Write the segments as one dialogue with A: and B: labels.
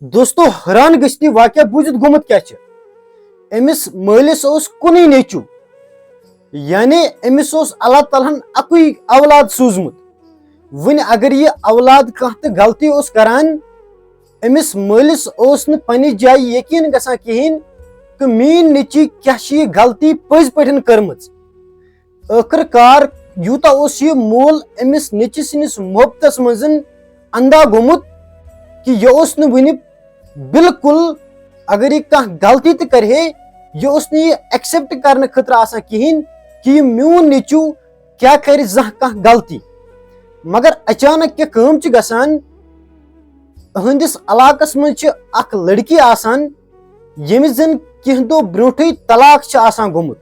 A: दोस्तों हैरान गश्ती वाक़या बूझित गोमुत क्या अमिस मालिस कुन नेचू यानी अमिस अल्लाह तालाहन अकुई औलाद सूजमुत वन अगर ये औलाद कह गलती करान अमिस मालिस पन्ने जाय यकीन गसान कहें कि मीन नेची क्या गलती पज पे कर्म आखिरकार यूता यह मोल अमिस नेची सनिस मोहब्बत मज अंधा गोमुत कि यह वन बिल्कुल अगर यह कह गलती तो करे यह एक्सेप्ट करने खतर कहें कि यह मून नेचू क्या कर कह गलती मगर अचानक क्या कम गसान अहंदिस इलाकस मज लड़की आसान यमिस जन कह दो ब्रोठे तलाक गोमुत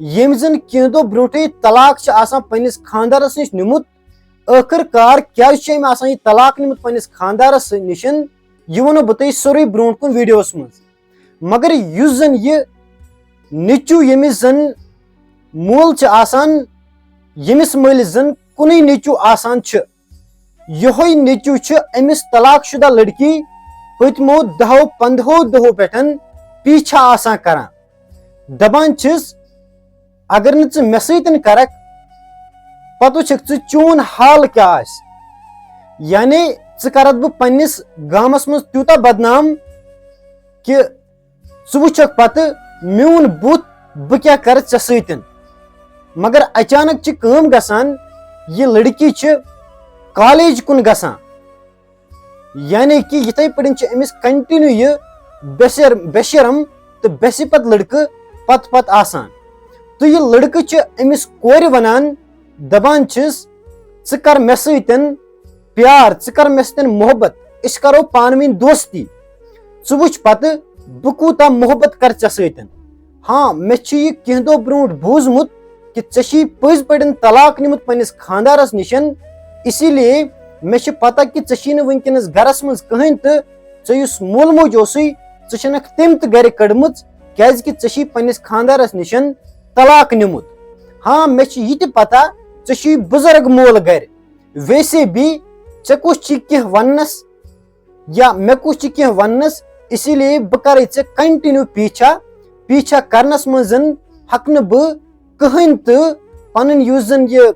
A: यमिस जन कह दो ब्रोठे तलाक पन्निस खानदारस निश निमुत आखिरकार क्या यह तलाक निमुत पन्निस खानदारस निशन यह वनो बह तुह सोरे ब्रोट कुन वीडियोस मज मगर युस जन यह नेचू यमिस जन मोल यमिस मालिस जन कुन नेचू आसान यह नेचू अमिस तलाक शुदा लड़की पतमो 10-15 दहों पे पीछा करान दपान अगर न मे सतन करक पत वुछक चून हाल क्या यानी करत बह पन्निस गामस मज त्यूता बदनाम कि वुछक पत मून बुत बह क्या कर सतन मगर अचानक कम गसान यह लड़की कॉलेज कुन गसान यानी कि यथे पे अमिस कंटिन्यू यह बेशरम तो बेसिपत लड़के पत पत आसान तो यह लड़के अमिस कोर वनान दपान कर मे सतन प्यार कर मे सतन मोहब्बत इस करो पान वन दोस्ती वुच पत बह कूता मोहब्बत कर सतन हाँ मे कह दो ब्रोट बूजमुत कि चे पज पे तलाक निमुत पन्निस खानदारस निशन इसीलिए मे पता कि चे वनकस गरस मज कहें तो चुस मोल मोज चे तम तो गर कड़म क्या चे पन्निस खानदारस निशन तलाक निमुत हाँ मे यह पता चे बुजुर्ग मोल गर वैसे भी चे कुछ कह वनस या मे कुछ कह वनस इसीलिए बह कर कंटिन्यू पीछा करनस मज हक बह कहें तो पन जन यह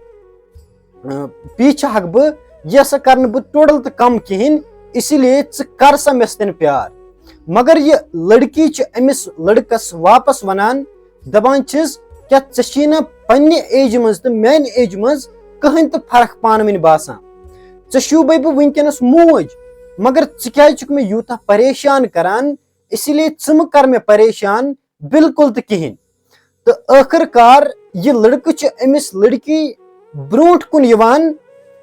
A: पीछा हक बह यह सा कर बह टोटल तो कम कहें इसीलिए कर सा मे सतन प्यार मगर यह लड़की अमिस लड़कस वापस वनान दपान क्या चे ना पन्ने एज मज तो मान एज मज कहें तो फर्क पान वन बासान चूबे बह वनकस मोज मगर क्या मे यूता परेशान करान इसीलिए कर मे परेशान बिल्कुल तो कहें तो आखिरकार यह लड़के अमिस लड़की ब्रोट कुन यवान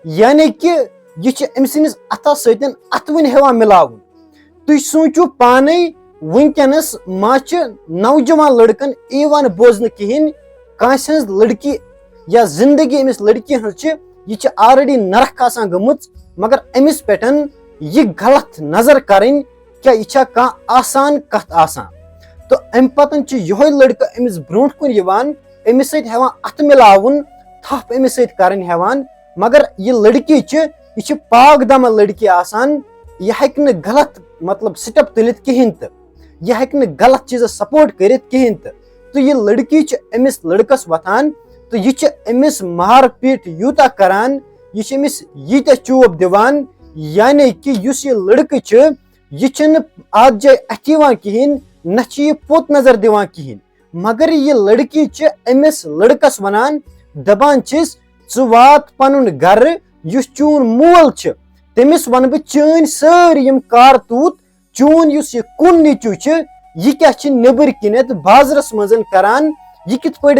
A: यानी कि यह अमिस अथा सतन अथवन हेवान मिलावन तुम सोचो पाने वनकस मा नौजवान लड़कन ईवान बोजन कहें कांस लड़की या जिंदगी अमिस लड़की हज ऑलरेडी नरक गमुत मगर अमिस पे यह गलत नजर करें क्या यह कह आसान कथ आसान तो अम पतन यह लड़का अमिस ब्रोट कुन अमिस हेवान अथ मिलावन थप अमिस करन हेवान मगर यह लड़की यह पाक दम लड़की आसान यह हेक न गलत मतलब स्टेप तुलित कहें तो यह हेक न गलत चीज सपोर्ट करित कहें तो यह लड़की अमिस लड़कस वथान तो यह अमिस मार पीट यूता करान यह अमिस यीत्या चोब दिवान यानी कि युस यह लड़के यह आज जाए अथ कहें न पोत नजर दिवान कहें मगर यह लड़की अमिस लड़कस वनान दपान वात पनुन गर युस चून मोल तमिस वन बह चन सारी कारतूत चून युस यह कुन नीचू यह क्या नबर किनत बाजरस मज करान यह कित पे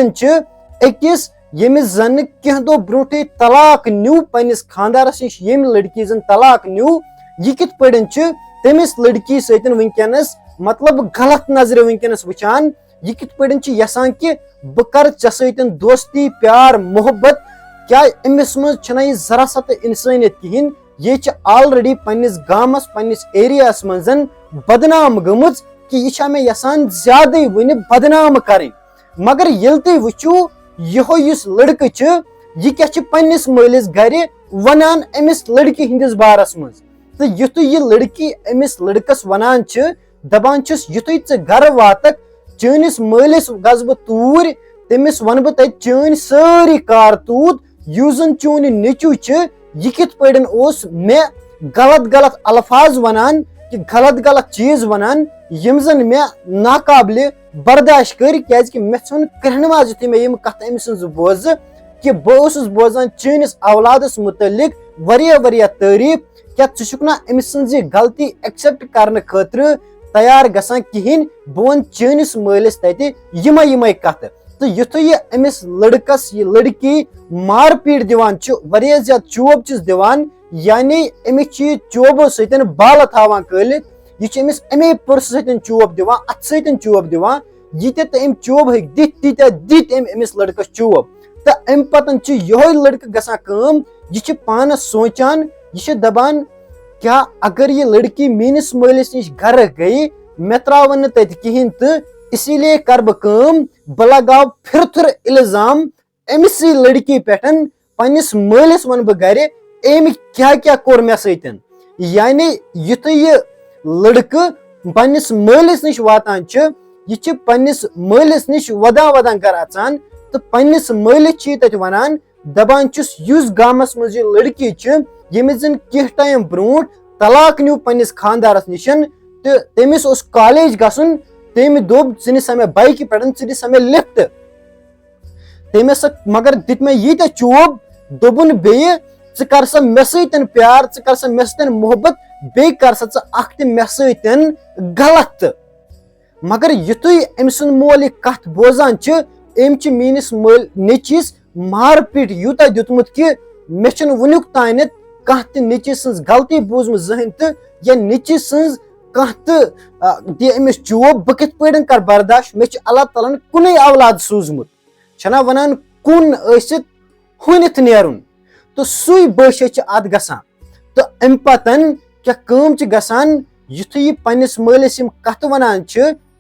A: अकिस यमिस जन कह दो ब्रोटे तलाक न्यू पन्निस खानदारस निश यम लड़की जन तलाक न्यू यह कित पे तमिस लड़की सतन वनकस मतलब गलत नजर वनकस वुचान यह कित पे यसान कि बह कर चे सतन दोस्ती प्यार मोहब्बत क्या अमिस मज जरा सा तो इंसानियत कहें यह ऑलरेडी पन्निस गामस पन्निस एरियास मज बदनाम गमुत कि यह मे यसान ज्यादा वन बदनाम करें मगर ये तुम वुचो यह लड़के यह क्या पन्निस मालिस गर वनान अमिस लड़की हंदिस बारस मज तो युतु ये लड़की अमिस लड़कस वनान दपान युतु चे घर वातक चनिस मलिस गस बह तूर तमिस वन बह तत चन सारी कारतूत युस जन चोन नेचू यह कित पड़न ओस मे गलत गलत अल्फाज वनान कि गलत गलत चीज वनान यम जन मे नाकाबिल बर्दाश्त कर क्या मे चुन कहनवाज युथु मे कथ अमिस बोज कि बहुत बोजान चनिस औलादस मुतलिक वरिया तारीफ क्या चुना अमिस गलती एक्सेप्ट करने खतर तैयार गसान कहें बह वन चनिस मलिस तत यमे कथ तो युथु ये अमिस लड़कस ये लड़की मार पीट दिवान वरिया ज्यादा चोब दिवान यानी अमिस चोबो सतन बाल थावान कलित यह अमिस अमे पुरस सतन चोब दिवान अथ सतन चोब दिवान यीत अम चोब हेक दित तीत्या दित अमिस लड़कस चोब तो अम पतन यह लड़का गसान काम यह पानस सोचान यह दपान क्या अगर ये लड़की मीनिस मलिस निश घर गई मे त्रावन तत कहें तो इसीलिए कर बह लगाव फिर इल्जाम अमिस लड़की पे पन्निस मलिस वन बह गर अम क्या क्या कोर मे सतन यानी युथु ये लड़का पन्निस मलिस निश वातान यह पन्निस मलिस निश वदान घर अचान तो पन्निस मलिस तत वनान दपान युस गामस मज यह लड़की यमिस जन कह टाइम ब्रोट तलाक न्यू पन्निस खानदारस निशन तो तमिस उस कॉलेज गसन तम दोप च सा मे बाइक पे च सा मे लिफ्ट तमिस मगर दित मे यीत चोब दोबन बे कर सा मे सतन प्यार कर सा मे सतन मोहब्बत बे कर सा अख मे सतन गलत मगर युथु अम सुन मोल यह कथ बोजान अम मीनिस नेचिस मार पीट यूता दितमुत कि मे वनुक तान कह नेचिस गलती बोजम जहन तो या नेचिस कह दि अमिस चोब बह कित पे कर बर्दाश्त मे अल्लाह ताला कुन औलाद सूजमुत छना वनान कुन हुनित नेरुन तो सुई बशे अत गसान तो अम पतन क्या कम गसान युथु यह पन्निस मलिस कथ वनान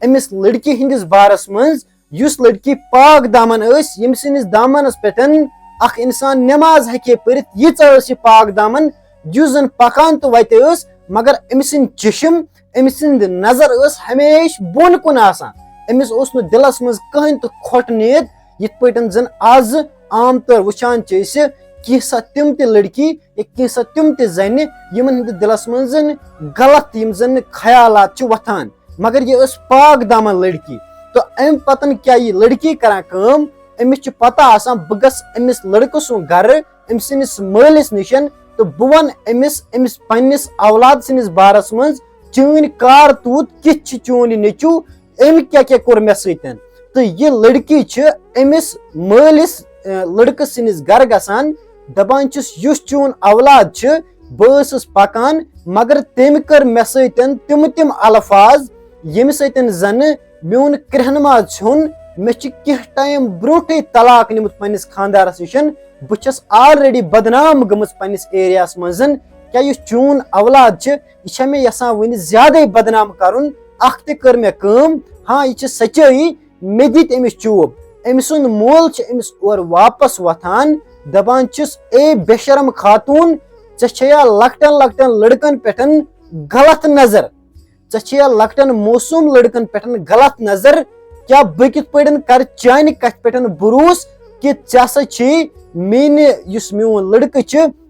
A: अमिस लड़की हिंदिस बारस मज युस लड़की पाक दामन यम सिनिस दामनस पे अख इंसान नमाज हेके परित यीच पाक दामन युस जन पकान तो वत मगर अमिस चशम अमिस नजर हमेश बोन कुन अमिस दिलस मज कहीं तो खोट नीयत यिथ पटन जन आज आम तौर वुचान कैसा तिम ते लड़की या कैसा तिम ते जन यमन दिलस मज गलत यम जन ख्यालात वथान मगर यह पाक दामन लड़की तो अम पतन क्या ये लड़की करान काम अमिस पता बह गस अमिस लड़को सुन घर अम सिनिस मलिस निशन तो बह वन अमिस पन्निस औलाद सिनिस बारस मज चन कारतूत कित चोन नेचू अम क्या क्या कोर मे सतन तो ये लड़की अमिस मलिस लड़क सिनिस घर गसान दपान युस चोन औलाद बह पकान मगर तम कर मे सतन तिम अल्फाज यम सतन जन मोन कहनमाज छुन मे कह टाइम ब्रोट तलाक निमुत पन्निस खानदारस निशन बह ऑलरेडी बदनाम गमस पन्निस एरियास मज क्या यह चोन औलाद यह मे यसान वन ज्यादा बदनाम करुन अख ते कर मे काम हाँ यह सच्चाई मे दित अमिस चोब अमिस मोल अमिस और वापस वथान दपान ए बेशरम खातून या लकटन लकटन लड़कन पे गलत नजर या लकटन मौसूम लड़कन पे गलत नजर क्या बह कित पे कर चान कथ पे भरोस कि ऐसा मेन मोन लड़क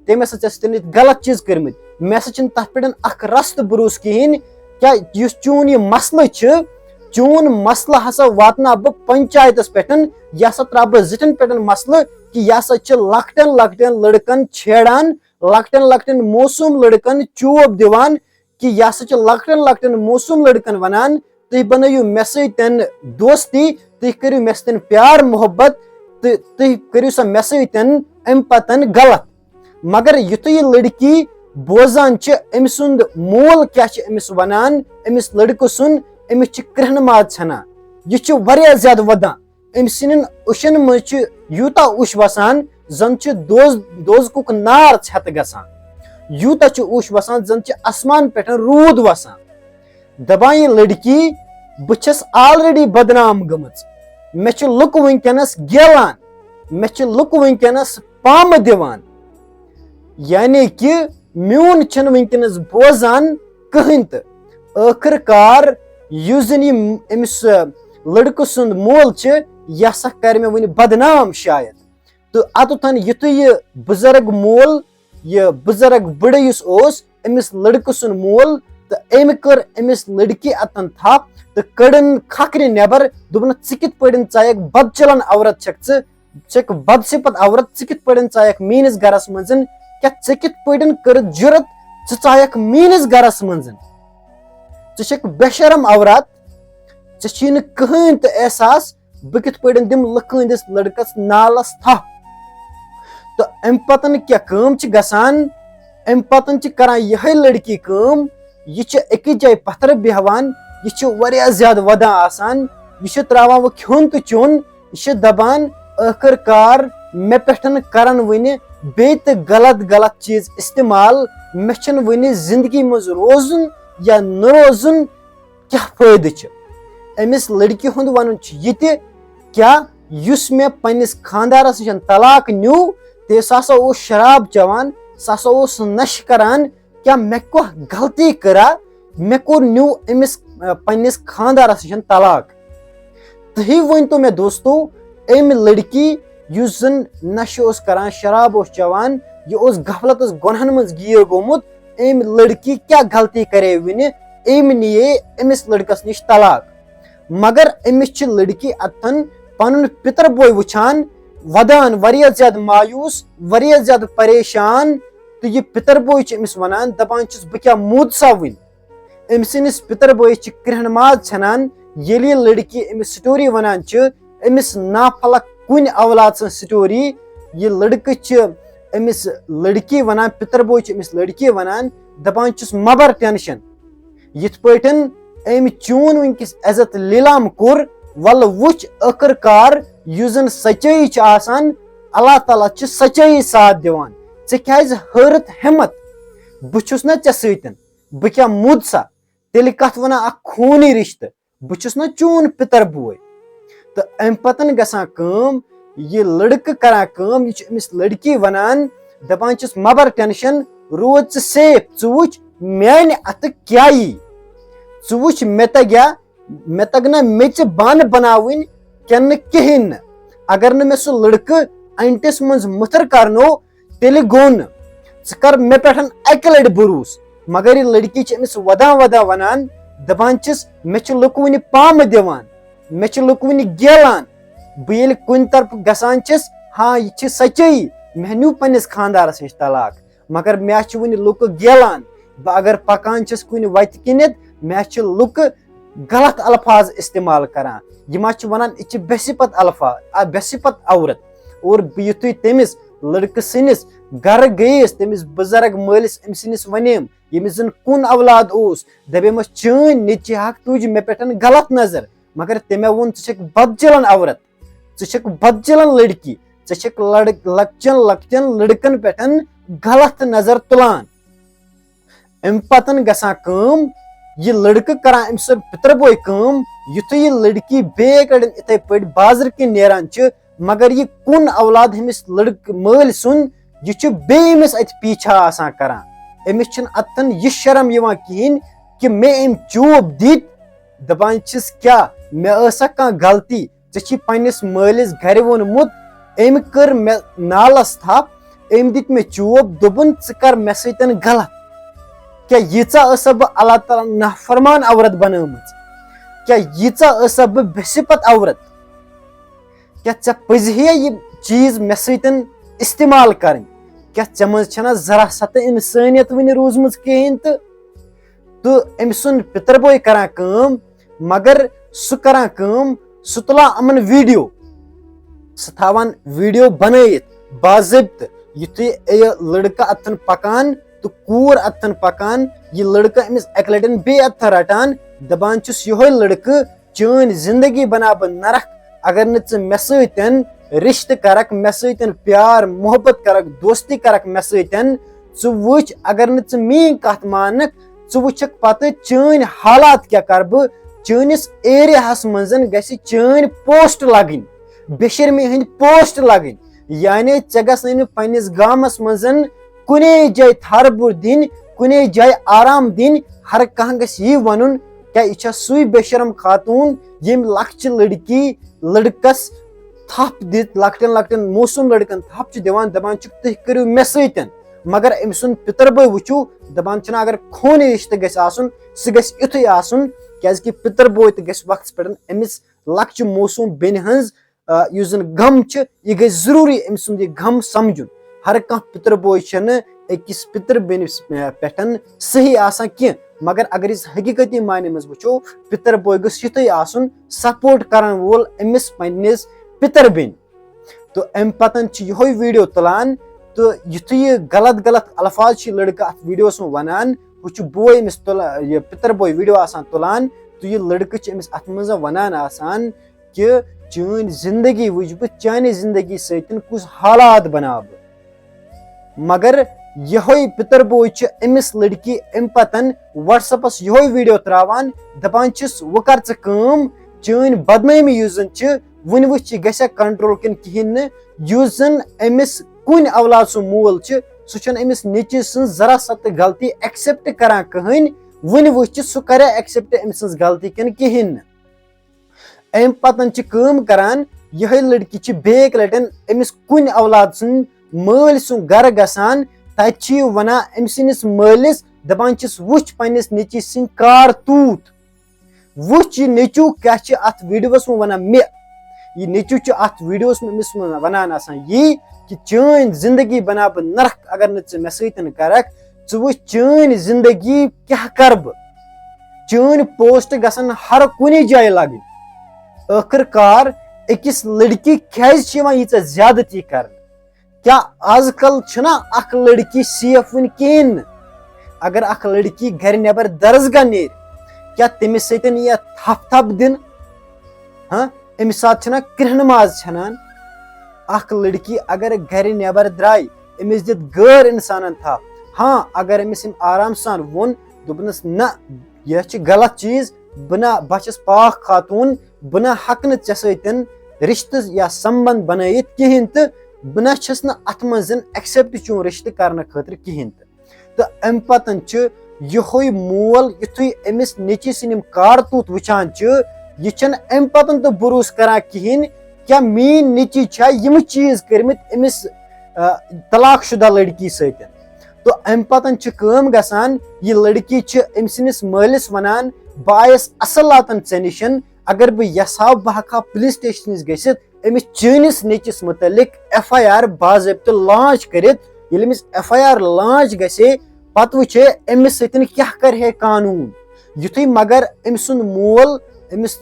A: तम गलत चीज कर्म मे तथ पे अख रस्त भरोस कहें क्या चोन यह मसल चोन मसल हसा वातना बह पंचायतस पे यह त्रा बह जिठन पे मसल कि यह लकटन लकटन लड़कन छेड़ान लकटन लकटन मौसूम लड़कन चोब दिवान कि यह लकटन लकटन मौसूम लड़कन वनान तुम बनयु मे सतन दोस्ती तुम करू मे सतन प्यार मोहब्बत तो तुम करू सा मे सतन अम पतन गलत मगर युथु यह लड़की बोजान अमिस मोल क्या अमिस वनान अमिस लड़को सुन अमिस कहनमाज छना यह वारिया ज्यादा वदान अमिस उशन मज यूता उश वसान जन दोजकुक नार छत गसान यूता उश वसान जन आसमान पे रूद वसान दपान यह लड़की बह ऑलरेडी बदनाम गमच मे लुक वनकनस गेलान मे लुक वनकनस पाम दिवान यानी कि म्यून छन वंकस बोजान कहीं तो आखिरकार युस जन अमिस लड़क सुंद मोल यह सा कर मे वन बदनाम शायद। तो अतुथन युत यह बुजुर्ग मोल यह बुजुर्ग बड़ अमिस लड़क सुंद मोल तो अम कर अमिस लड़की अतन थप तो कड़न खखर नबर दोपन कित पे च बद चलन औरत छक बदसिपत औरत कित पे च मीनिस गरस मज क्या कित पे कर जुरत च मीनिस गरस मज च बेशरम औरत चे कहीं तो एहसास बह कित पे दिम लुक हंदिस लड़कस नालस थप। तो अम पतन क्या कम गसान अम पतन करान यह लड़की कम यह अकिस जाय पत्थर बेहवान यह ज्यादा वदान आसान यह त्रावान वो खोन तो चोन यह दपान आखिरकार मे पे करन वन बे तो गलत गलत चीज इस्तेमाल मे छन वन जिंदगी मज रोजुन या न रोजुन क्या फायदे अमिस लड़की हुंद वन क्या युस मे पन्निस खानदारस निश तलाक न्यू ते सह शराब चवान सह नश करान क्या मे को गलती करा मे को न्यू अमिस पन्निस खानदारस निश तलाक। तुही वन तो मे दोस्तों अम लड़की युस जन नश करान शराब चवान यह गफलत गुनहन मज गिर गोमुत अम लड़की क्या गलती करे वन अम निये अमिस लड़कस निश तलाक। मगर अमिस लड़की अतन पन पितर बोय वुछान वदान वारिया ज्यादा मायूस वारिया ज्यादा परेशान। तो यह पितर बोय अमिस वनान दपान बह क्या मुद सा वन अम सिंदिस पितर बोय क्रहन माज छनान ये लड़की अमिस स्टोरी वनान अमिस नाफलक कुन औलाद सन स्टोरी। यह लड़क अमिस लड़की वनान पितर बोय अमिस लड़की वनान दपान मबर टेंशन यिथ पैठन अम चून वंकिस इज्जत लीलाम कोर वल वुच आखिरकार युस जन सच्चाई आसान अल्लाह ताला सच्चाई साथ दिवान चे क्या हरत हिम्मत बुछुस ना चे सतन बह क्या मुद सा तेल कथ वना खूनी रिश्त बुछुस ना चून पितर बोय। तो अम पतन गसान कम यह लड़क करान कम यह अमिस लड़की वनान दपान मबर टेंशन रोज सेफ वुच म्यान अत क्या यी वुच मे तगना मेच बान बनावन क्या कहें अगर न मे सह लड़क अंटिस मज मुथर करनो तेल गो न कर मे पे अक लट भरोस। मगर यह लड़की Amish वदा वदा वनान दपान may look one palm दिवान मे लुक वन गेलान बह ये कुन तरफ गसान हाँ यह सच्चाई मे न्यू पन्निस खानदारस निश तलाक मगर मे वन लुक गेलान बह अगर पकान कुन वत किनित मे लुक गलत अल्फाज इस्तेमाल करान यह वनान यह बेसिपत अल्फाज बेसिपत औरत। और युथु तमिस लड़क सिनिस घर गईस तमिस बुजुर्ग मालिस अम सिनिस वनेम यमिस जन कुन औलाद दपेमस चन नीचे हक तुज मे पे गलत नजर मगर तमे वोन बदचलन औरत बदचलन लड़की लक्चन लक्चन लड़कन पे गलत नजर तुलान। अम पतन गसान कम यह लड़क करान अम पितर बोय कम युथ यह लड़की बे कड़न इथे पे बाजार किन नेरान मगर यह कुन औलाद हमिस लड़क माल सुन यह बेमिस अत पीछा आसान करान अमिस अतन यह शर्म यवान कहें कि मे अम चूब दित दपान क्या मे कह गलती चे पन्निस मालिस घर वोनमुत अम कर मे नालस थप अम दित मे चूब दोपन कर मे सतन गलत क्या यीचा बह अल्लाह ताला नाफरमान औरत बनमच क्या यीचा बह बेसिपत औरत क्या चे पजहे यह चीज मे सतन इस्तेमाल कर क्या चे मज जरा सत इंसानियत वन रूजम कहें। तो अम सुन पितर बोय करान कम मगर सह करान कम सह तुलान अमन वीडियो सह थावान वीडियो बनयित बाज़ाब्त युथु लड़का अतन पकान तो कूर अतन पकान यह लड़का अमिस अक लटन बे अथ रटान दपान यह लड़क चन जिंदगी बना बह नरक अगर न मे सतन रिश्त करक मे सतन प्यार मोहब्बत करक दोस्ती करक मे सतन वुच अगर न मीन कथ मानक वुचक पत चन हालात क्या कर बह चनिस एरियाहस मज गि चन पोस्ट लगन बेशर्मी हंद पोस्ट लगन यानी चे गस पन्निस गामस मज कुने जाय थारबुर दिन कुने जाय आराम दिन हर कह यह वन क्या यह सुई बेशरम खातून यम लक्ष्य लड़की लड़कस थप दित लकटन लकटन मौसम लड़कन थप दिवान दपान तुह करो मे सतन मगर अम सुन पितर बो वुचू दपान अगर खून रिश्ते गस आसन सह गस युथुय आसन क्या पितर बो तो गस वक्त पे अमिस लक्ष्य मौसम बेन हंज जन गम यह गई जरूरी अम सुंद यह गम समझुन हर कह पितर बोय अकिस पितर बेनिस पे सही आसान कह मगर अगर इस हकीकती मायने मज वो पितर बोय गस युथुय आसन सपोर्ट करन वोल अमिस पन्निस पितर बेन तो अम पतन यह वीडियो तुलान तो युथु यह गलत गलत अल्फाज लड़का अत वीडियोस में वनान वो बोय अमिस यह पितर बोय वीडियो आसान तुलान तो यह लड़का अमिस अत मज वनान आसान कि चन जिंदगी वुच बह चाने जिंदगी सतन कुछ हालात बना मगर यह पितर बोय अमिस लड़की अम पतन व्हाट्सएपस यह वीडियो त्रावान दपान वो कर चन बदनामी वन वुच गसा कंट्रोल किन कहें जन अमिस कुन औलाद सु मोल सह अमिस नेचि सं जरा सत गलती एक्सेप्ट करान कहीं वन वुच सह कर एक्सेप्ट अम सं गलती किन कहें अम पतन करान यह लड़की बेक लटन अमिस कुन औलाद सुन मल सुन गर गसान तत वन अम सिस मलिस दपान वुच पन्निस नेचि सिंह कारतूत वुच नेचू क्या अत वीडियोस में वन मे यह नेचू अत वीडियोस में अमिस वनान यी कि चन जिंदगी बना बह नरक अगर न मे सतन करक वो चन जिंदगी क्या कर बह चन पोस्ट गसन हर कुन जाय लगन आखिरकार अकिस लड़की क्या ज्यादती कर क्या आजकल अख लड़की सेफ वन कहें अगर अख लड़की घर नबर दरसगाह नेर क्या तमिस सतन यह थप थप दिन हाँ अमिस साथ कृह नमाज छनान अख लड़की अगर घर नबर द्राय अमिस दित गैर इंसान थप हाँ अगर अमिस आराम सान वोन दोपनस न यह गलत चीज बना बचस पाक खातून बना हक न ऐ सतन रिश्ते या संबंध बनायित कहें तो बना छस न अत मज एक्सेप्ट चून रिश्ते करने खतर कहें तो अम पतन यह मोल युथु अमिस नेचि सिम कारतूत वुचान यह अम पतन तो भरोस करान कहें क्या मीन नेचि यम चीज करमित अमिस तलाक शुदा लड़की सतन तो अम पतन गसान यह लड़की अम सिस मलिस वनान बायस असल लातन ऐ निशन अगर बह यहा बह हका police station गसित Amish चनिस नेचिस मुतलिक FIR बाज़ाब्त launch करित यदि अमिस FIR लॉन्च गसे पत वुचे अमिस सतन क्या कर कानून युथु मगर अम सुन मोल अमिस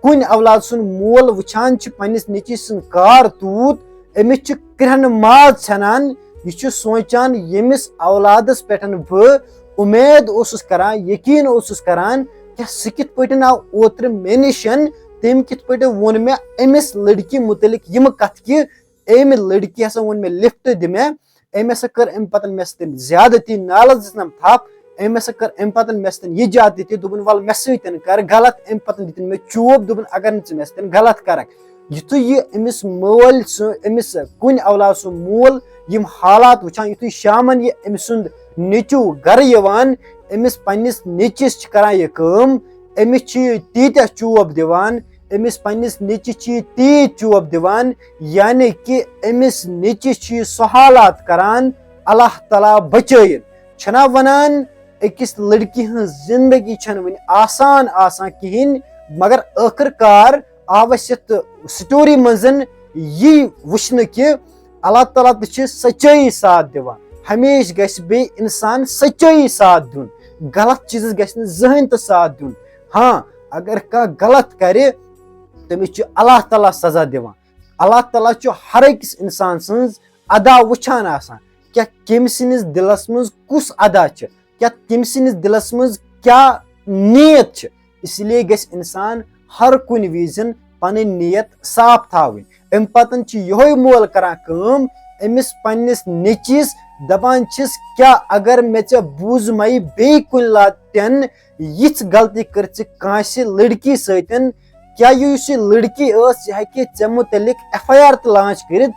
A: कुन औलाद सुन मोल वुचान पन्निस नेचिस सुन कारतूत अमिस कृह नमाज छनान यह सोचान यमिस औलादस पे बह उम्मीद करान यकीन करान क्या सह कित पे आव ओत्र मे निशन तम कित पे वोन मे अमिस लड़की मुतलिक यम कथ कि अम लड़की हसा वोन मे लिफ्ट दि मे अम हसा कर अम पतन मे सतन ज्यादती नालत दिसनम थप अम हसा कर अम पतन मे सतन यह जात दित दोपन वल मे सतन कर गलत अम पतन दितन मे चोब दोपन अगर न मे सतन गलत करक युथु यह अमिस मोल अमिस कुन औलाद सु मोल यम हालात वुचान युथु शामन यह अम सुंद नेचू गर यवान अमिस पन्निस नेचिस करान यह काम अमिस तीत चोब दिवान अमिस पन्निस नेचिस तीत चोब दिवान यानी कि अमिस नेचिस सह हालात करान अल्लाह ताला बचयन छना वनान अकिस लड़की हज जिंदगी छन वन आसान आसान कहें मगर आखिरकार आवस स्टोरी मजन यह वुचन कि अल्लाह ताला तो सच्चाई साथ दिवान हमेश गस बे इंसान सच्चाई साथ दुन गलत चीज गस जहन तो साथ दुन हाँ अगर कह गलत करे तमिस अल्लाह ताला सजा दिवान अल्लाह ताला हर अकिस इंसान सन्ज अदा वुचान आसान क्या कम सिनिस दिलस मज कुस अदा क्या कम सिनिस दिलस मज क्या नीयत इसलिए गस इंसान हर कुन विजन पन नीयत साफ थावन अम पतन यह मोल करान अमिस पन्निस नेचिस दपान क्या अगर मे बूज मई बे कुन लातन यिथ गलती कर कांस लड़की सतन क्या युस लड़की हे मुतलिक FIR तो लॉन्च कर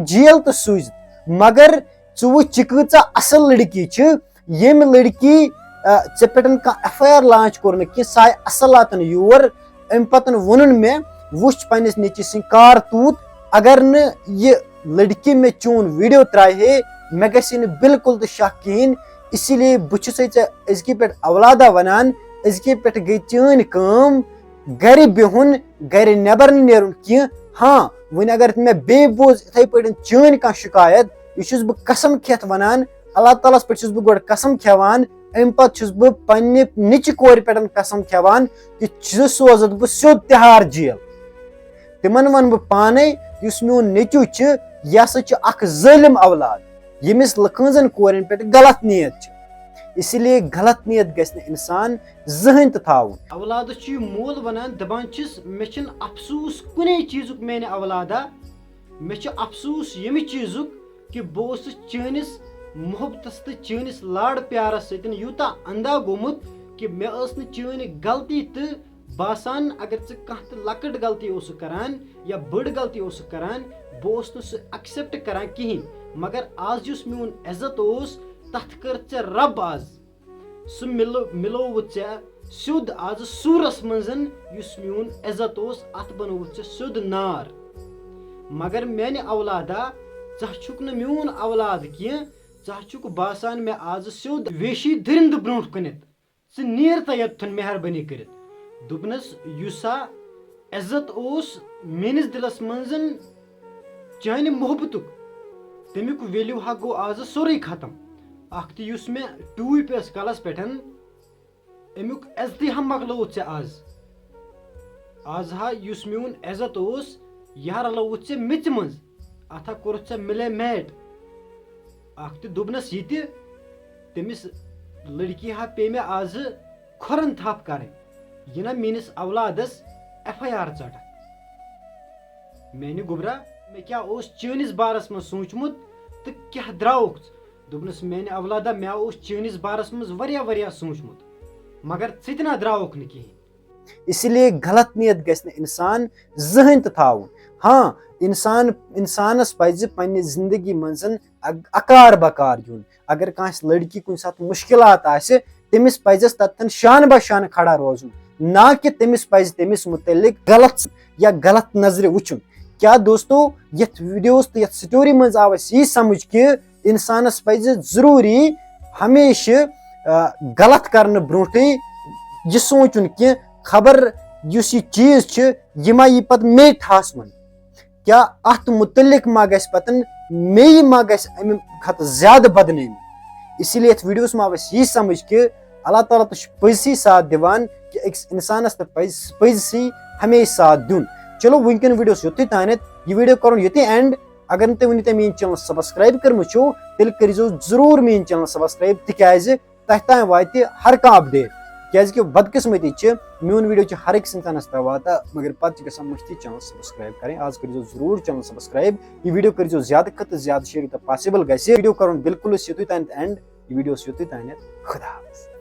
A: जेल तो सूझ मगर छु वो चिकचा असल लड़की छ येम लड़की चे पेटन का एफआईआर लॉन्च करने कि साय असलातन योर अम पतन वुनन में वुच पनिस नीचे सिंह कारतूत अगर न ये लड़की में चून वीडियो त्राय है मे गि बिल्कुल तो शक कहें इसीलिए बुछुस अजकि पे अवलादा वनान अजकि पे गई चन कम गर बिहुन गर नबर नेरुन कह हाँ वन अगर मे बे बोज इथे पे चन कह शिकायत यह बह कसम खेत वनान अल्लाह तालस पे बह गोड कसम खेवान अम पे बह पन्ने निच कोर पे कसम खेवान कि सोजत बह सोद तिहार जेल तिमन वन बह पाने मोन नेचू यह जालिम अवलाद यमिस लखन कोरन पे गलत नीयत इसलिए गलत नीयत गि इंसान जहन ताउन अवलाद मोल वनान दपान मे अफसूस कुने चीज़ मेने अवलादा मे अफसूस यमि चीज़ कि बह चनिस मोहब्बत तो चनिस लाड़ प्यारस सत यूता अंधा गोमुत कि मे चन गलती तो बासान अगर कह लकट गलती करान या बड़ गलती करान बह एक्सेप्ट करान कहें मगर आज मोन इज्जत तथ कर रब आज सह मिलोव सोद आज सूरस मजन मोन इज्जत अत बनोवुत सोद नार मगर मेने अवलादा छुक न मोन अवलाद कह छुक बासान मे आज सोद वेशी दरिंद ब्रो कनित नीर ता यथन मेहरबानी कर दुपनस युसा इज्जत मेनिस दिलस मजन चाने मोहब्बतुक तमिक वैल्यू हा गो आज सोरे खत्म अख तुस मे टूप कलस पे अमुक इज्जत हम मकलोत आज हा मोन इज्जत यह रलोत मिच मज अथ कोर मिले मैट अख दुपनस ये तमिस लड़की हा पे मे आज खुरन थप कर यह ना मेनिस अवलादस एफआईआर चट मेने गुबरा मे क्या चनिस बारस मज सोचमुत तो क्या द्राउक दुपनस मेने अवलादा मे चनिस बारस मज वरिया सोचमुत मगर ना द्राउक न कहें इसलिए गलत नीयत गि इंसान जहन ताउन हाँ इंसानस पज पन्ने जिंदगी मजन अकार बकार यून अगर कह लड़की कुन सात मुश्किलात आसे तमिस पजस तथन शान बशान खड़ा रोजुन ना कि तमिस पज तमिस मुतलिक गलत या गलत नजर वुचुन क्या दोस्तों यथ वीडियोस तो यथ स्टोरी मज आव यह समझ कि इंसानस पज जरूरी हमेशा गलत करने ब्रोटे यह सोचुन कि खबर यह चीज यह मा यी पत मे ठास मन क्या अत मुतलिक मा गस पतन मे मा गस अमि खत ज्यादा बदनामी इसीलिए यथ वीडियोस मा आव यह समझ कि अल्लाह ताला तो पजसी साथ दिवान कि अक्स इंसानस पजसी हमेशा साथ दुन चलो वनकन वीडियोस योत तानत यह वीडियो कर ये एंड अगर तुम वन मेन चैनल सब्सक्राइब कर्म तेल करो जरूर मेन चैनल सब्सक्राइब तिकाज तथ तान वात हर कह अपडेट क्या बदकिस्मती मोन वीडियो हर एक इंसानस तक वाता मगर पत ग मुश्ती चैनल सब्सक्राइब करें आज करो जरूर चैनल सब्सक्राइब यह वीडियो करो ज्यादा खत ज्यादा शेयर पॉसिबल वीडियो कर बिल्कुल योत तान एंड यह वीडियोस योत तान खुदा हाफिज़।